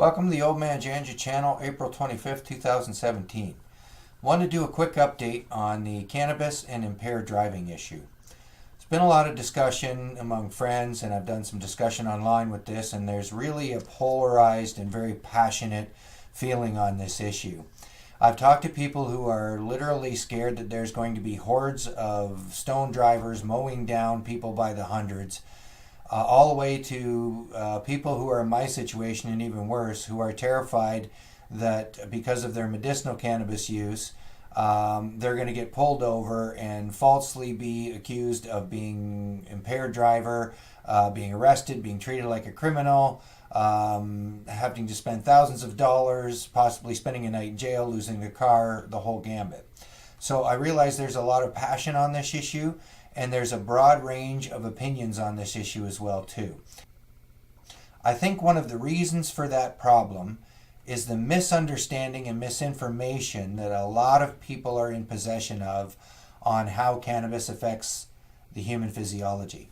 Welcome to the Old Man Janja channel, April 25th, 2017. Want to do a quick update on the cannabis and impaired driving issue. There's been a lot of discussion among friends, and I've done some discussion online with this, and there's really a polarized and very passionate feeling on this issue. I've talked to people who are literally scared that there's going to be hordes of stone drivers mowing down people by the hundreds. All the way to people who are in my situation and even worse, who are terrified that because of their medicinal cannabis use, they're going to get pulled over and falsely be accused of being impaired driver, being arrested, being treated like a criminal, having to spend thousands of dollars, possibly spending a night in jail, losing a car, the whole gambit. So I realize there's a lot of passion on this issue, and there's a broad range of opinions on this issue as well too. I think one of the reasons for that problem is the misunderstanding and misinformation that a lot of people are in possession of on how cannabis affects the human physiology.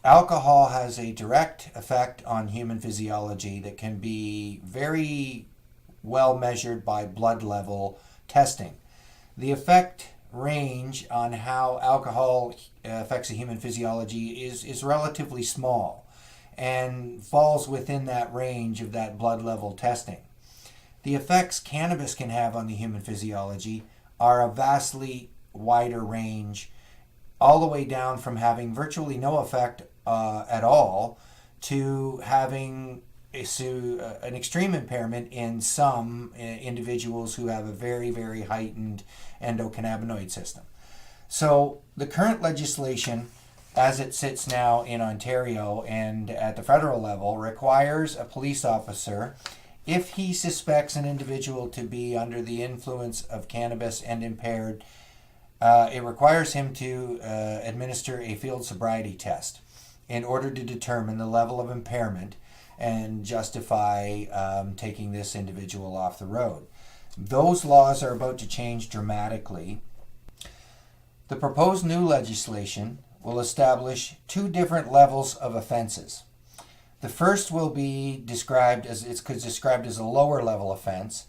Alcohol has a direct effect on human physiology that can be very well measured by blood level testing. The effect range on how alcohol affects the human physiology is relatively small and falls within that range of that blood level testing. The effects cannabis can have on the human physiology are a vastly wider range, all the way down from having virtually no effect at all to having an extreme impairment in some individuals who have a very, very heightened endocannabinoid system. So the current legislation, as it sits now in Ontario and at the federal level, requires a police officer, if he suspects an individual to be under the influence of cannabis and impaired, it requires him to administer a field sobriety test in order to determine the level of impairment and justify taking this individual off the road. Those laws are about to change dramatically. The proposed new legislation will establish two different levels of offenses. The first will be described as a lower level offense,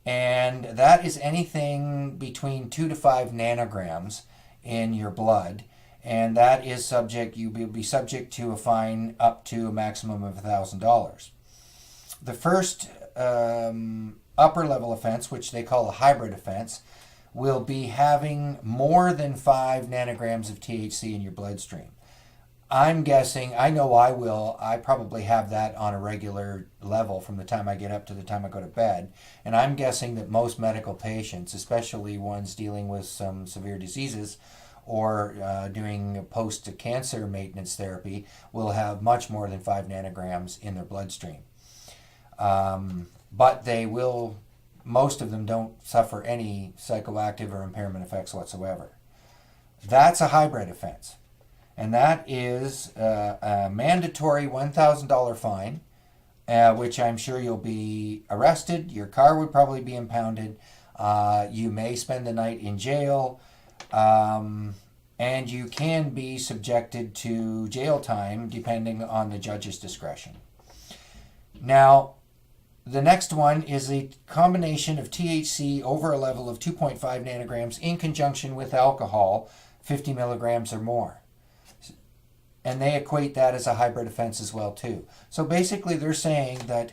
and that is anything between 2 to 5 nanograms in your blood. And that is you will be subject to a fine up to a maximum of $1,000. The first upper level offense, which they call a hybrid offense, will be having more than 5 nanograms of THC in your bloodstream. I'm guessing, I know I will, I probably have that on a regular level from the time I get up to the time I go to bed. And I'm guessing that most medical patients, especially ones dealing with some severe diseases, or doing post-cancer maintenance therapy, will have much more than 5 nanograms in their bloodstream. But most of them don't suffer any psychoactive or impairment effects whatsoever. That's a hybrid offense. And that is a mandatory $1,000 fine, which I'm sure you'll be arrested. Your car would probably be impounded. You may spend the night in jail. And you can be subjected to jail time depending on the judge's discretion. Now, the next one is a combination of THC over a level of 2.5 nanograms in conjunction with alcohol, 50 milligrams or more. And they equate that as a hybrid offense as well too. So basically they're saying that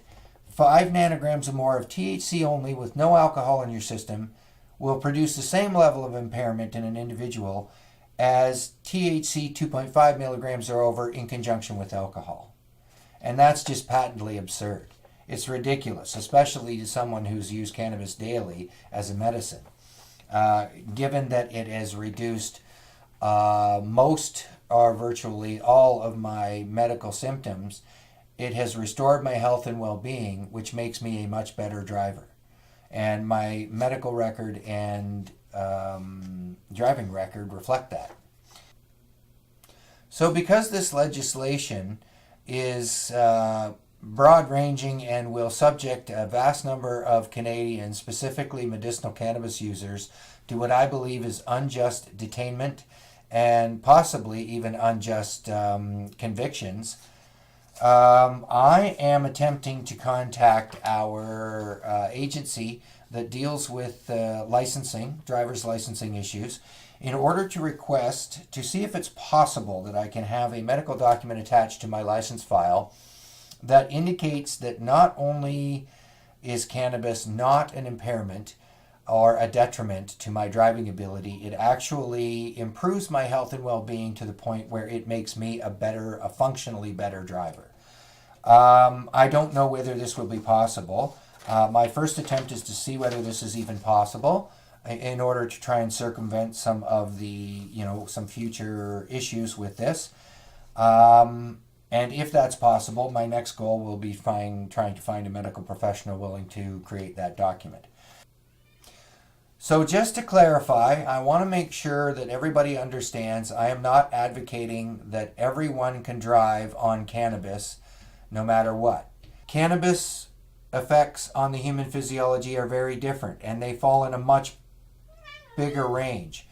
5 nanograms or more of THC only with no alcohol in your system will produce the same level of impairment in an individual as THC 2.5 milligrams or over in conjunction with alcohol. And that's just patently absurd. It's ridiculous, especially to someone who's used cannabis daily as a medicine. Given that it has reduced most or virtually all of my medical symptoms, it has restored my health and well-being, which makes me a much better driver. And my medical record and driving record reflect that. So because this legislation is broad-ranging and will subject a vast number of Canadians, specifically medicinal cannabis users, to what I believe is unjust detainment and possibly even unjust convictions, I am attempting to contact our agency that deals with licensing, driver's licensing issues, in order to request to see if it's possible that I can have a medical document attached to my license file that indicates that not only is cannabis not an impairment or a detriment to my driving ability, it actually improves my health and well-being to the point where it makes me a functionally better driver. I don't know whether this will be possible. My first attempt is to see whether this is even possible in order to try and circumvent some of the, some future issues with this. And if that's possible, my next goal will be trying to find a medical professional willing to create that document. So just to clarify, I want to make sure that everybody understands I am not advocating that everyone can drive on cannabis no matter what. Cannabis effects on the human physiology are very different, and they fall in a much bigger range,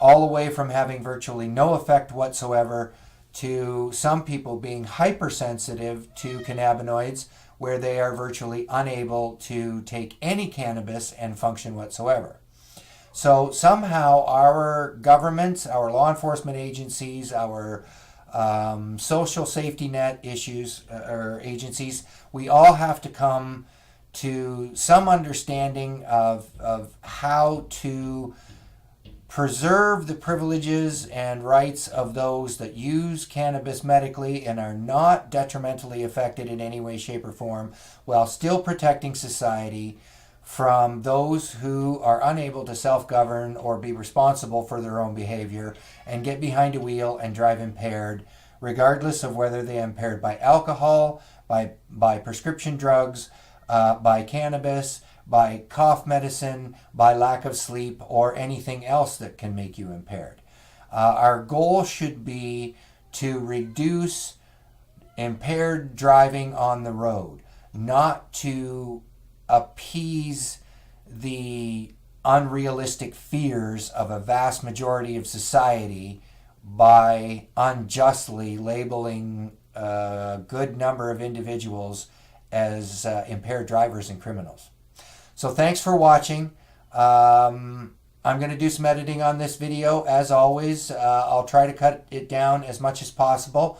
all the way from having virtually no effect whatsoever to some people being hypersensitive to cannabinoids, where they are virtually unable to take any cannabis and function whatsoever. So somehow our governments, our law enforcement agencies, our social safety net issues or agencies, we all have to come to some understanding of how to preserve the privileges and rights of those that use cannabis medically and are not detrimentally affected in any way, shape, or form, while still protecting society from those who are unable to self-govern or be responsible for their own behavior and get behind a wheel and drive impaired, regardless of whether they are impaired by alcohol, by prescription drugs, by cannabis, by cough medicine, by lack of sleep, or anything else that can make you impaired. Our goal should be to reduce impaired driving on the road, not to appease the unrealistic fears of a vast majority of society by unjustly labeling a good number of individuals as impaired drivers and criminals. So thanks for watching. I'm going to do some editing on this video. As always, I'll try to cut it down as much as possible.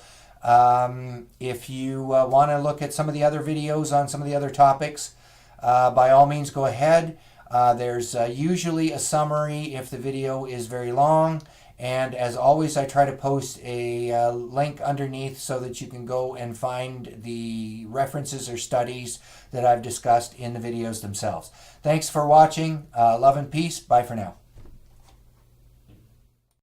If you want to look at some of the other videos on some of the other topics, by all means go ahead. There's usually a summary if the video is very long, and as always I try to post a link underneath so that you can go and find the references or studies that I've discussed in the videos themselves. Thanks for watching. Love and peace. Bye for now.